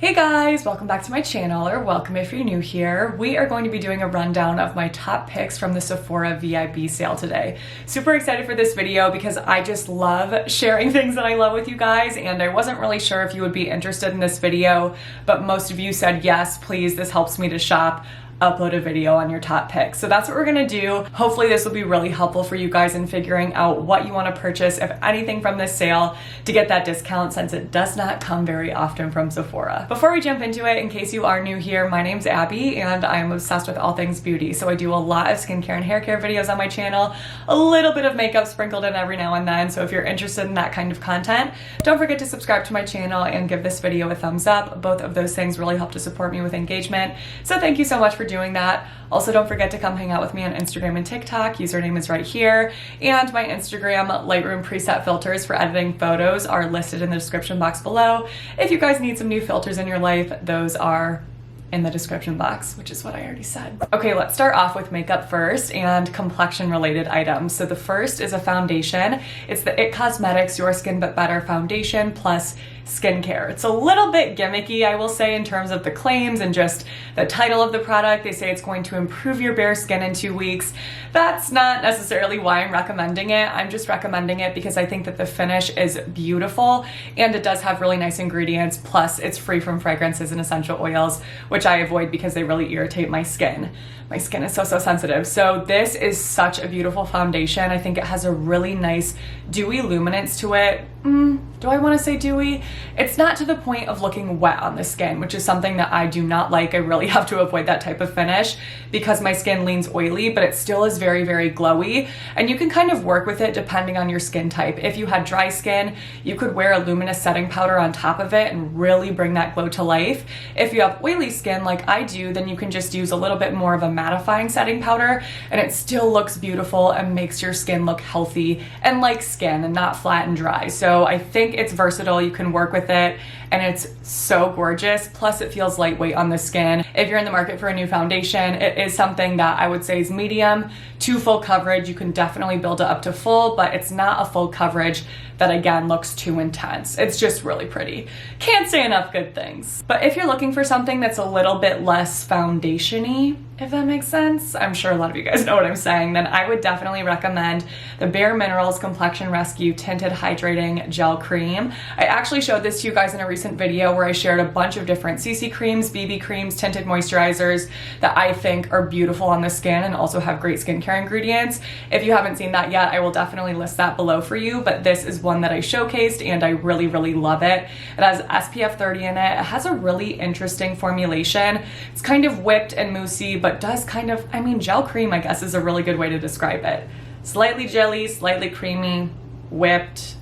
Hey guys, welcome back to my channel, or welcome if you're new here. We are going to be doing a rundown of my top picks from the Sephora VIB sale today. Super excited for this video because I just love sharing things that I love with you guys, and I wasn't really sure if you would be interested in this video, but most of you said yes, please, this helps me to shop. Upload a video on your top picks. So that's what we're gonna do. Hopefully this will be really helpful for you guys in figuring out what you wanna purchase, if anything, from this sale to get that discount, since it does not come very often from Sephora. Before we jump into it, in case you are new here, my name's Abby and I'm obsessed with all things beauty. So I do a lot of skincare and hair care videos on my channel, a little bit of makeup sprinkled in every now and then. So if you're interested in that kind of content, don't forget to subscribe to my channel and give this video a thumbs up. Both of those things really help to support me with engagement. So thank you so much for doing that. Also, don't forget to come hang out with me on Instagram and TikTok. Username is right here. And my Instagram Lightroom preset filters for editing photos are listed in the description box below. If you guys need some new filters in your life, those are in the description box, which is what I already said. Okay, let's start off with makeup first and complexion related items. So the first is a foundation. It's the IT Cosmetics Your Skin But Better Foundation Plus Skincare. It's a little bit gimmicky, I will say, in terms of the claims and just the title of the product. They say it's going to improve your bare skin in 2 weeks. That's not necessarily why I'm recommending it. I'm just recommending it because I think that the finish is beautiful and it does have really nice ingredients. Plus it's free from fragrances and essential oils, which I avoid because they really irritate my skin. My skin is so sensitive. So this is such a beautiful foundation. I think it has a really nice dewy luminance to it. Do I want to say dewy? It's not to the point of looking wet on the skin, which is something that I do not like. I really have to avoid that type of finish because my skin leans oily, but it still is very glowy. And you can kind of work with it depending on your skin type. If you had dry skin, you could wear a luminous setting powder on top of it and really bring that glow to life. If you have oily skin like I do, then you can just use a little bit more of a mattifying setting powder and it still looks beautiful and makes your skin look healthy and like skin and not flat and dry. So I think it's versatile. You can work with it and it's so gorgeous. Plus it feels lightweight on the skin. If you're in the market for a new foundation, it is something that I would say is medium to full coverage. You can definitely build it up to full, but it's not a full coverage that again looks too intense. It's just really pretty. Can't say enough good things. But if you're looking for something that's a little bit less foundation-y, if that makes sense, I'm sure a lot of you guys know what I'm saying, then I would definitely recommend the Bare Minerals Complexion Rescue Tinted Hydrating Gel Cream. I actually showed this to you guys in a recent video where I shared a bunch of different CC creams, BB creams, tinted moisturizers that I think are beautiful on the skin and also have great skincare ingredients. If you haven't seen that yet, I will definitely list that below for you, but this is one that I showcased and I really love it. It has SPF 30 in it. It has a really interesting formulation. It's kind of whipped and moussey, but does kind of, I mean, gel cream, I guess, is a really good way to describe it. Slightly jelly, slightly creamy, whipped.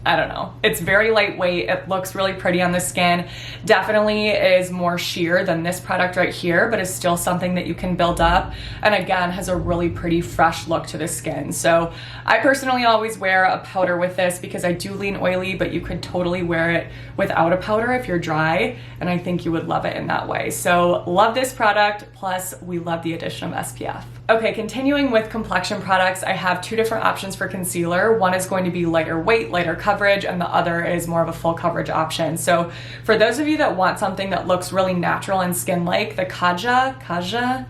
I don't know. It's very lightweight. It looks really pretty on the skin. Definitely is more sheer than this product right here, but is still something that you can build up. And again, has a really pretty fresh look to the skin. So I personally always wear a powder with this because I do lean oily, but you could totally wear it without a powder if you're dry. And I think you would love it in that way. So love this product. Plus we love the addition of SPF. Okay, continuing with complexion products, I have two different options for concealer. One is going to be lighter weight, lighter coverage, and the other is more of a full coverage option. So for those of you that want something that looks really natural and skin-like, the Kaja,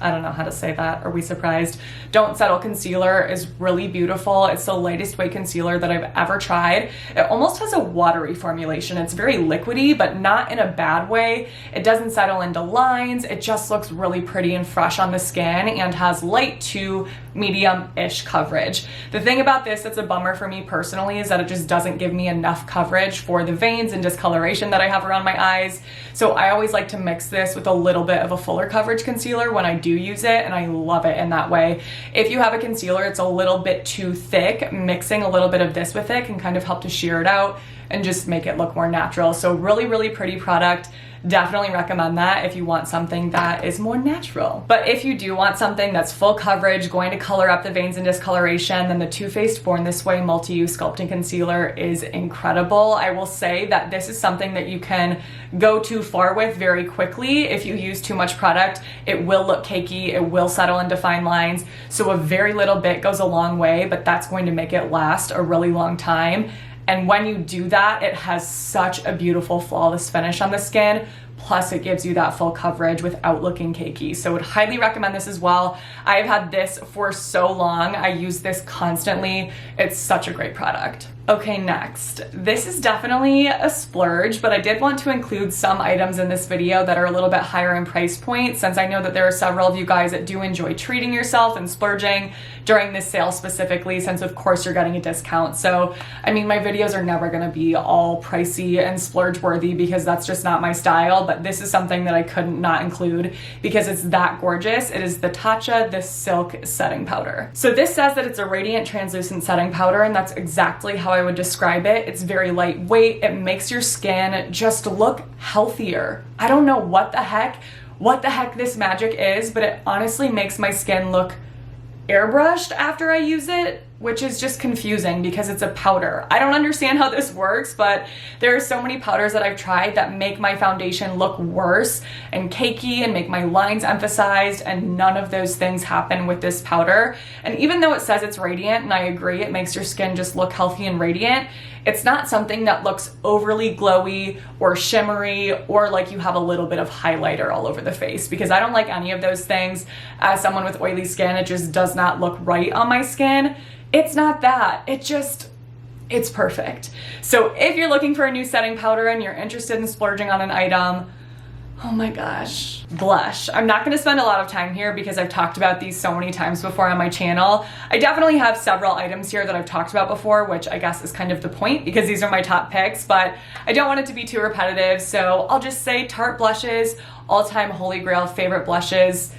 I don't know how to say that. Are we surprised? Don't Settle Concealer is really beautiful. It's the lightest weight concealer that I've ever tried. It almost has a watery formulation. It's very liquidy, but not in a bad way. It doesn't settle into lines. It just looks really pretty and fresh on the skin and has light to medium-ish coverage. The thing about this that's a bummer for me personally is that it just doesn't give me enough coverage for the veins and discoloration that I have around my eyes. So I always like to mix this with a little bit of a fuller coverage concealer when I do use it, and I love it in that way. If you have a concealer it's a little bit too thick, mixing a little bit of this with it can kind of help to sheer it out and just make it look more natural. So really pretty product. Definitely recommend that if you want something that is more natural. But if you do want something that's full coverage, going to color up the veins and discoloration, then the Too Faced Born This Way Multi-Use Sculpting Concealer is incredible. I will say that this is something that you can go too far with very quickly. If you use too much product, it will look cakey, it will settle into fine lines. So a very little bit goes a long way, but that's going to make it last a really long time. And when you do that, it has such a beautiful flawless finish on the skin. Plus it gives you that full coverage without looking cakey. So I would highly recommend this as well. I've had this for so long. I use this constantly. It's such a great product. Okay, next. This is definitely a splurge, but I did want to include some items in this video that are a little bit higher in price point, since I know that there are several of you guys that do enjoy treating yourself and splurging during this sale specifically, since of course you're getting a discount. So, I mean, my videos are never gonna be all pricey and splurge worthy because that's just not my style, but this is something that I couldn't not include because it's that gorgeous. It is the Tatcha the Silk Setting Powder. So this says that it's a radiant translucent setting powder, and that's exactly how I would describe it. It's very lightweight. It makes your skin just look healthier. I don't know what the heck this magic is, but it honestly makes my skin look airbrushed after I use it, which is just confusing because it's a powder. I don't understand how this works, but there are so many powders that I've tried that make my foundation look worse and cakey and make my lines emphasized, and none of those things happen with this powder. And even though it says it's radiant, and I agree, it makes your skin just look healthy and radiant, it's not something that looks overly glowy or shimmery or like you have a little bit of highlighter all over the face, because I don't like any of those things. As someone with oily skin, it just does not look right on my skin. It's not that. It's perfect. So if you're looking for a new setting powder and you're interested in splurging on an item, oh my gosh, blush. I'm not gonna spend a lot of time here because I've talked about these so many times before on my channel. I definitely have several items here that I've talked about before, which I guess is kind of the point because these are my top picks, but I don't want it to be too repetitive. So I'll just say Tarte blushes, all-time holy grail favorite blushes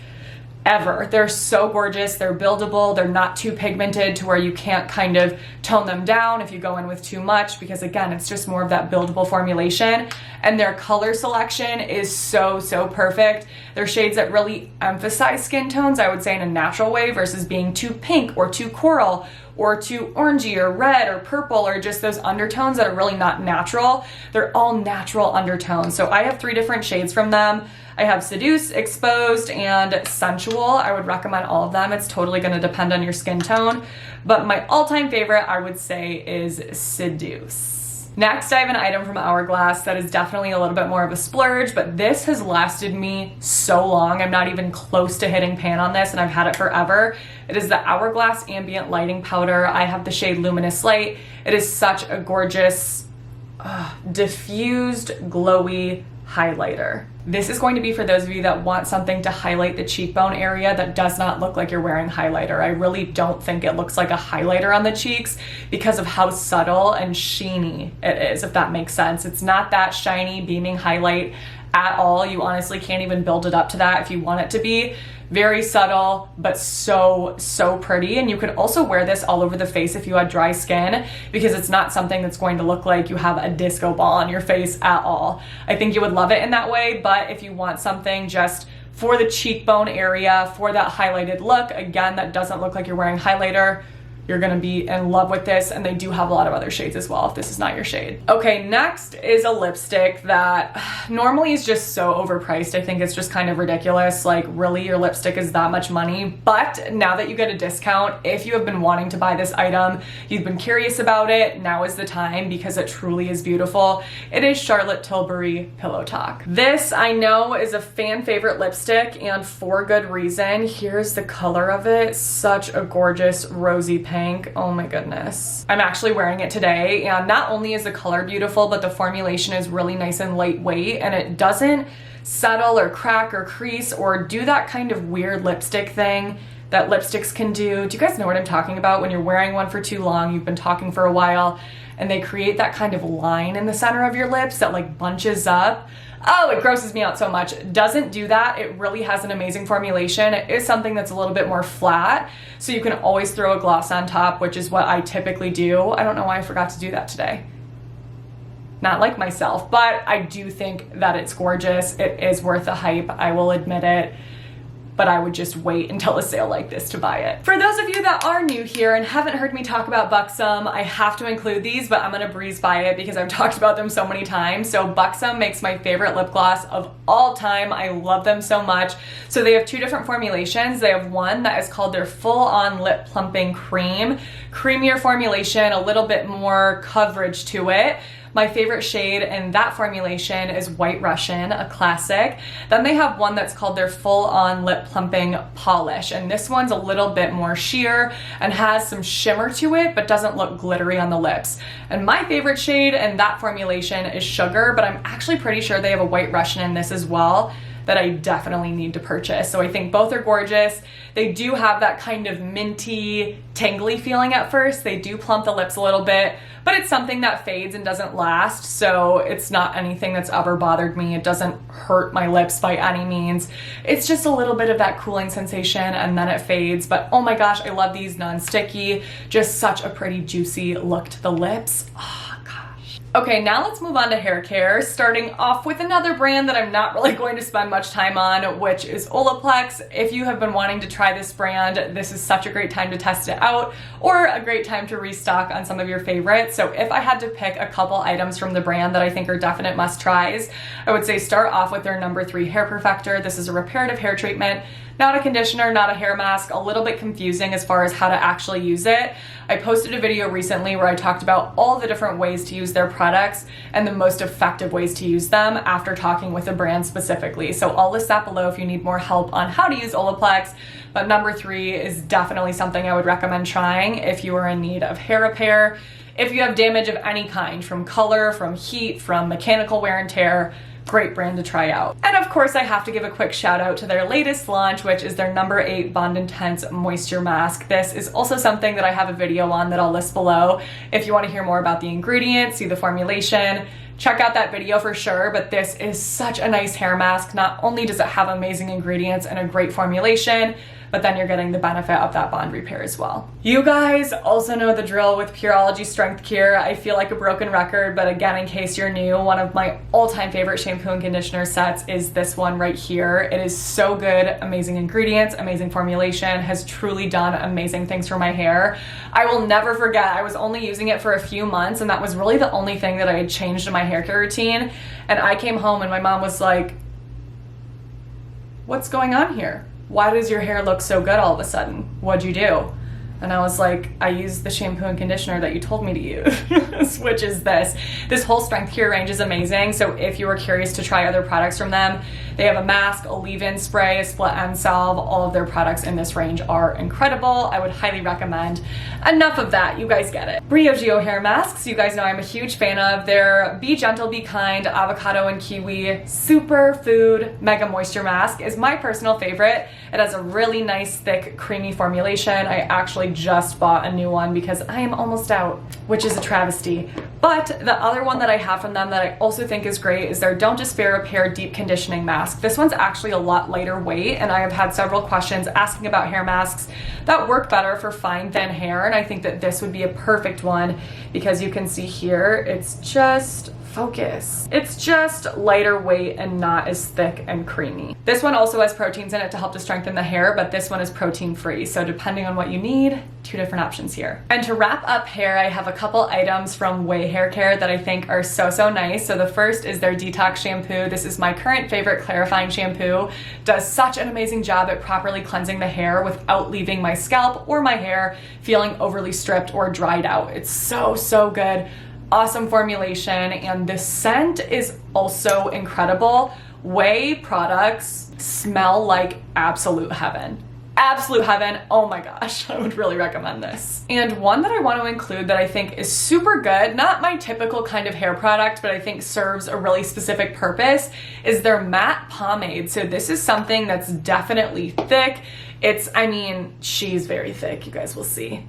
ever. They're so gorgeous, they're buildable, they're not too pigmented to where you can't kind of tone them down if you go in with too much, because again, it's just more of that buildable formulation. And their color selection is so perfect. They're shades that really emphasize skin tones, I would say, in a natural way versus being too pink or too coral or too orangey or red or purple, or just those undertones that are really not natural. They're all natural undertones. So I have 3 different shades from them. I have Seduce, Exposed, and Sensual. I would recommend all of them. It's totally going to depend on your skin tone, but my all-time favorite, I would say, is Seduce. Next, I have an item from Hourglass that is definitely a little bit more of a splurge, but this has lasted me so long. I'm not even close to hitting pan on this, and I've had it forever. It is the Hourglass Ambient Lighting Powder. I have the shade Luminous Light. It is such a gorgeous, diffused, glowy highlighter. This is going to be for those of you that want something to highlight the cheekbone area that does not look like you're wearing highlighter. I really don't think it looks like a highlighter on the cheeks because of how subtle and sheeny it is, if that makes sense. It's not that shiny, beaming highlight at all. You honestly can't even build it up to that if you want it to be. Very subtle, but so pretty. And you could also wear this all over the face if you had dry skin, because it's not something that's going to look like you have a disco ball on your face at all. I think you would love it in that way, but if you want something just for the cheekbone area, for that highlighted look, again, that doesn't look like you're wearing highlighter, you're gonna be in love with this. And they do have a lot of other shades as well if this is not your shade. Okay, next is a lipstick that normally is just so overpriced. I think it's just kind of ridiculous. Like, really, your lipstick is that much money? But now that you get a discount, if you have been wanting to buy this item, you've been curious about it, now is the time because it truly is beautiful. It is Charlotte Tilbury Pillow Talk. This, I know, is a fan favorite lipstick, and for good reason. Here's the color of it. Such a gorgeous rosy pink. Oh my goodness. I'm actually wearing it today, and not only is the color beautiful, but the formulation is really nice and lightweight, and it doesn't settle or crack or crease or do that kind of weird lipstick thing that lipsticks can do. Do you guys know what I'm talking about? When you're wearing one for too long, you've been talking for a while, and they create that kind of line in the center of your lips that like bunches up. Oh, it grosses me out so much. It doesn't do that. It really has an amazing formulation. It is something that's a little bit more flat, so you can always throw a gloss on top, which is what I typically do. I don't know why I forgot to do that today. Not like myself, but I do think that it's gorgeous. It is worth the hype. I will admit it. but I would just wait until a sale like this to buy it. For those of you that are new here and haven't heard me talk about Buxom, I have to include these, but I'm gonna breeze by it because I've talked about them so many times. So Buxom makes my favorite lip gloss of all time. I love them so much. So they have two different formulations. They have one that is called their full-on lip plumping cream. Creamier formulation, a little bit more coverage to it. My favorite shade in that formulation is White Russian, a classic. Then they have one that's called their full-on lip plumping polish. And this one's a little bit more sheer and has some shimmer to it, but doesn't look glittery on the lips. And my favorite shade in that formulation is Sugar, but I'm actually pretty sure they have a White Russian in this as well that I definitely need to purchase. So I think both are gorgeous. They do have that kind of minty, tingly feeling at first. They do plump the lips a little bit, but it's something that fades and doesn't last. So it's not anything that's ever bothered me. It doesn't hurt my lips by any means. It's just a little bit of that cooling sensation and then it fades. But oh my gosh, I love these non-sticky. Just such a pretty juicy look to the lips. Oh, okay, now let's move on to hair care, starting off with another brand that I'm not really going to spend much time on, which is Olaplex. If you have been wanting to try this brand, this is such a great time to test it out, or a great time to restock on some of your favorites. So if I had to pick a couple items from the brand that I think are definite must-tries, I would say start off with their number 3 hair perfector. This is a reparative hair treatment, not a conditioner, not a hair mask, a little bit confusing as far as how to actually use it. I posted a video recently where I talked about all the different ways to use their products and the most effective ways to use them after talking with a brand specifically. So I'll list that below if you need more help on how to use Olaplex. But number 3 is definitely something I would recommend trying if you are in need of hair repair. If you have damage of any kind, from color, from heat, from mechanical wear and tear, great brand to try out. And of course, I have to give a quick shout out to their latest launch, which is their number 8 Bond Intense Moisture Mask. This is also something that I have a video on that I'll list below. If you want to hear more about the ingredients, see the formulation, check out that video for sure. But this is such a nice hair mask. Not only does it have amazing ingredients and a great formulation, but then you're getting the benefit of that bond repair as well. You guys also know the drill with Pureology Strength Cure. I feel like a broken record, but again, in case you're new, one of my all-time favorite shampoo and conditioner sets is this one right here. It is so good, amazing ingredients, amazing formulation, has truly done amazing things for my hair. I will never forget, I was only using it for a few months, and that was really the only thing that I had changed in my hair care routine. And I came home and my mom was like, "What's going on here? Why does your hair look so good all of a sudden? What'd you do?" And I was like, "I used the shampoo and conditioner that you told me to use," which is this. This whole Strength Cure range is amazing. So if you are curious to try other products from them, they have a mask, a leave-in spray, a split end salve. All of their products in this range are incredible. I would highly recommend. Enough of that, you guys get it. Briogeo hair masks, you guys know I'm a huge fan of. Their Be Gentle, Be Kind, Avocado and Kiwi Superfood Mega Moisture Mask is my personal favorite. It has a really nice, thick, creamy formulation. I actually just bought a new one because I am almost out, which is a travesty. But the other one that I have from them that I also think is great is their Don't Despair Repair Deep Conditioning Mask. This one's actually a lot lighter weight, and I have had several questions asking about hair masks that work better for fine, thin hair, and I think that this would be a perfect one because you can see here, it's just focus. It's just lighter weight and not as thick and creamy. This one also has proteins in it to help to strengthen the hair, but this one is protein free. So depending on what you need, 2 different options here. And to wrap up hair, I have a couple items from Way Haircare that I think are so nice. So the first is their Detox Shampoo. This is my current favorite clarifying shampoo. Does such an amazing job at properly cleansing the hair without leaving my scalp or my hair feeling overly stripped or dried out. It's so good. Awesome formulation, and the scent is also incredible. Way products smell like absolute heaven. Absolute heaven. Oh my gosh, I would really recommend this. And one that I want to include that I think is super good, not my typical kind of hair product, but I think serves a really specific purpose, is their matte pomade. So this is something that's definitely thick. I mean, she's very thick, you guys will see.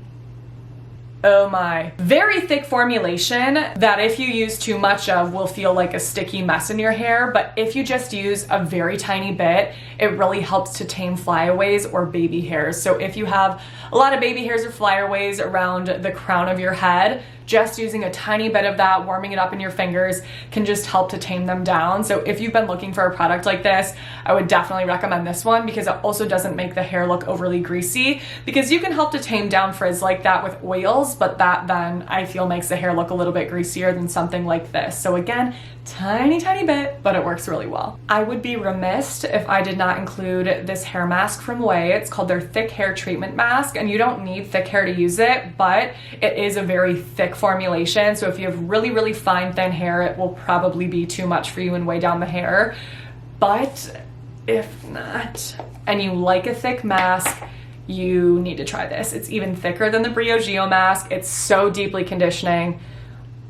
Oh my. Very thick formulation that if you use too much of will feel like a sticky mess in your hair, but if you just use a very tiny bit, it really helps to tame flyaways or baby hairs. So if you have a lot of baby hairs or flyaways around the crown of your head, just using a tiny bit of that, warming it up in your fingers, can just help to tame them down. So if you've been looking for a product like this, I would definitely recommend this one, because it also doesn't make the hair look overly greasy, because you can help to tame down frizz like that with oils, but that then I feel makes the hair look a little bit greasier than something like this. So again, tiny bit, but it works really well. I would be remiss if I did not include this hair mask from OUAI. It's called their thick hair treatment mask, and you don't need thick hair to use it, but it is a very thick formulation. So if you have really fine thin hair, it will probably be too much for you and weigh down the hair. But if not, and you like a thick mask, you need to try this. It's even thicker than the Briogeo mask. It's so deeply conditioning.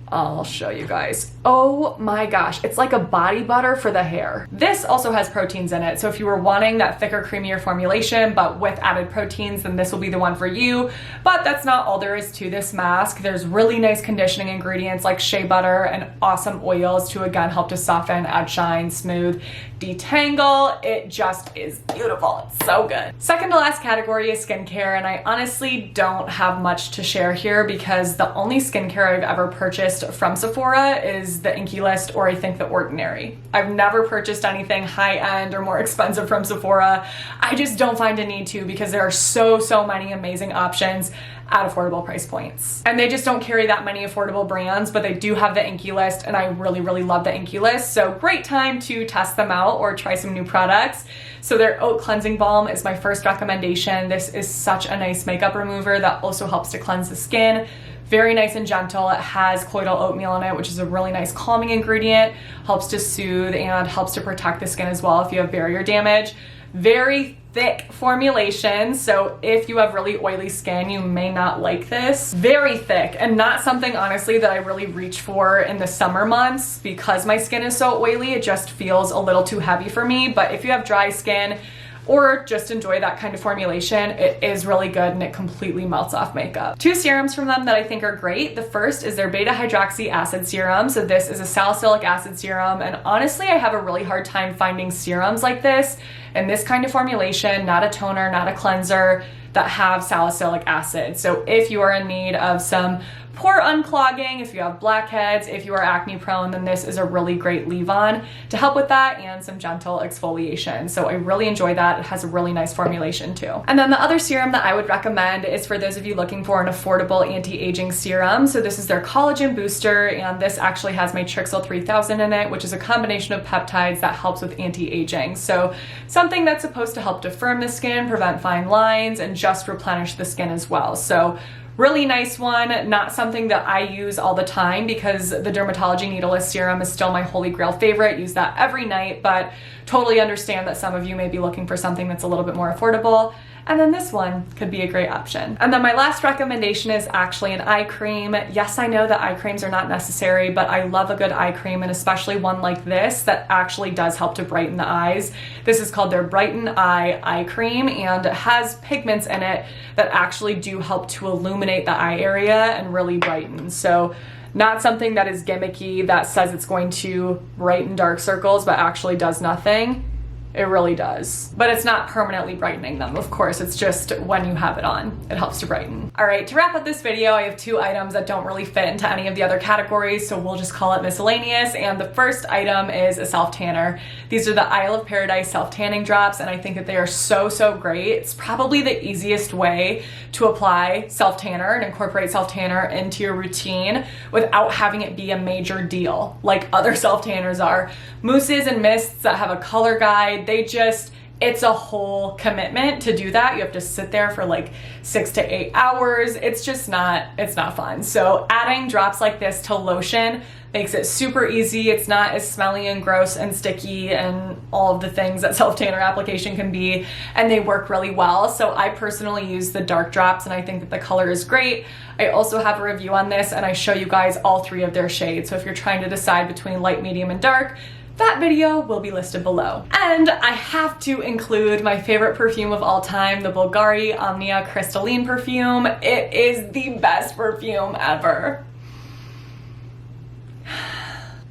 I'll show you guys. Oh my gosh, it's like a body butter for the hair. This also has proteins in it, so if you were wanting that thicker, creamier formulation but with added proteins, then this will be the one for you. But that's not all there is to this mask. There's really nice conditioning ingredients like shea butter and awesome oils to again help to soften, add shine, smooth, detangle. It just is beautiful. It's so good. Second to last category is skincare, and I honestly don't have much to share here because the only skincare I've ever purchased from Sephora is the Inkey List, or I think The Ordinary. I've never purchased anything high-end or more expensive from Sephora. I just don't find a need to, because there are so many amazing options at affordable price points. And they just don't carry that many affordable brands, but they do have the Inkey List, and I really love the Inkey List. So great time to test them out or try some new products. So their Oat Cleansing Balm is my first recommendation. This is such a nice makeup remover that also helps to cleanse the skin. Very nice and gentle. It has colloidal oatmeal in it, which is a really nice calming ingredient, helps to soothe and helps to protect the skin as well if you have barrier damage. Very thick formulation, so if you have really oily skin, you may not like this. Very thick, and not something honestly that I really reach for in the summer months because my skin is so oily. It just feels a little too heavy for me. But if you have dry skin or just enjoy that kind of formulation, it is really good and it completely melts off makeup. Two serums from them that I think are great. The first is their beta hydroxy acid serum. So this is a salicylic acid serum, and honestly I have a really hard time finding serums like this in this kind of formulation, not a toner, not a cleanser, that have salicylic acid. So if you are in need of some pore unclogging, if you have blackheads, if you are acne prone, then this is a really great leave-on to help with that, and some gentle exfoliation. So I really enjoy that. It has a really nice formulation too. And then the other serum that I would recommend is for those of you looking for an affordable anti-aging serum. So this is their collagen booster, and this actually has Matrixyl 3000 in it, which is a combination of peptides that helps with anti-aging. So something that's supposed to help to firm the skin, prevent fine lines, and just replenish the skin as well. So really nice one, not something that I use all the time because the Dermatology Needleless Serum is still my holy grail favorite. Use that every night, but totally understand that some of you may be looking for something that's a little bit more affordable. And then this one could be a great option. And then my last recommendation is actually an eye cream. Yes, I know that eye creams are not necessary, but I love a good eye cream, and especially one like this that actually does help to brighten the eyes. This is called their Brighten Eye Cream, and it has pigments in it that actually do help to illuminate the eye area and really brighten. So not something that is gimmicky that says it's going to brighten dark circles but actually does nothing. It really does. But it's not permanently brightening them, of course. It's just when you have it on, it helps to brighten. All right, to wrap up this video, I have two items that don't really fit into any of the other categories, so we'll just call it miscellaneous. And the first item is a self-tanner. These are the Isle of Paradise self-tanning drops, and I think that they are so great. It's probably the easiest way to apply self-tanner and incorporate self-tanner into your routine without having it be a major deal like other self-tanners are. Mousses and mists that have a color guide, it's a whole commitment to do that. You have to sit there for like 6 to 8 hours. It's not fun. So adding drops like this to lotion makes it super easy. It's not as smelly and gross and sticky and all of the things that self-tanner application can be, and they work really well. So I personally use the dark drops, and I think that the color is great. I also have a review on this, and I show you guys all 3 of their shades. So if you're trying to decide between light, medium, and dark, that video will be listed below. And I have to include my favorite perfume of all time, the Bulgari Omnia Crystalline perfume. It is the best perfume ever.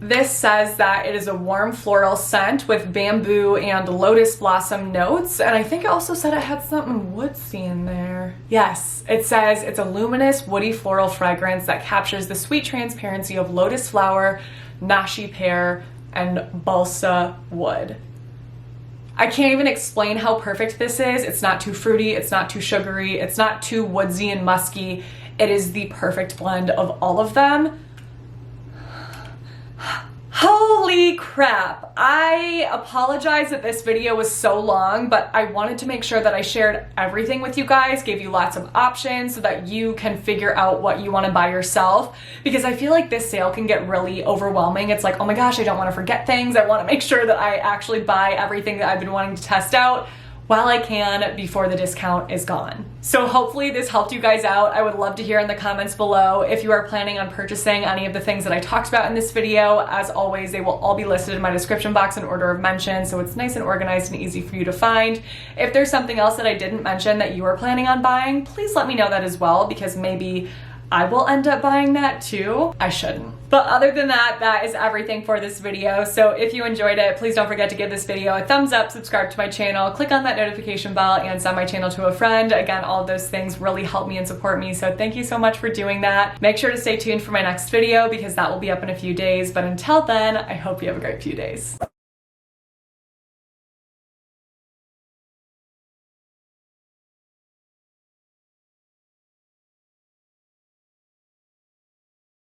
This says that it is a warm floral scent with bamboo and lotus blossom notes. And I think it also said it had something woodsy in there. Yes, it says it's a luminous woody floral fragrance that captures the sweet transparency of lotus flower, nashi pear, and balsa wood. I can't even explain how perfect this is. It's not too fruity, it's not too sugary, it's not too woodsy and musky. It is the perfect blend of all of them. Holy crap! I apologize that this video was so long, but I wanted to make sure that I shared everything with you guys, gave you lots of options so that you can figure out what you want to buy yourself, because I feel like this sale can get really overwhelming. It's like, oh my gosh, I don't want to forget things. I want to make sure that I actually buy everything that I've been wanting to test out while I can before the discount is gone. So hopefully this helped you guys out. I would love to hear in the comments below if you are planning on purchasing any of the things that I talked about in this video. As always, they will all be listed in my description box in order of mention, so it's nice and organized and easy for you to find. If there's something else that I didn't mention that you are planning on buying, please let me know that as well, because maybe I will end up buying that too. I shouldn't. But other than that, that is everything for this video. So if you enjoyed it, please don't forget to give this video a thumbs up, subscribe to my channel, click on that notification bell, and send my channel to a friend. Again, all of those things really help me and support me, so thank you so much for doing that. Make sure to stay tuned for my next video because that will be up in a few days. But until then, I hope you have a great few days.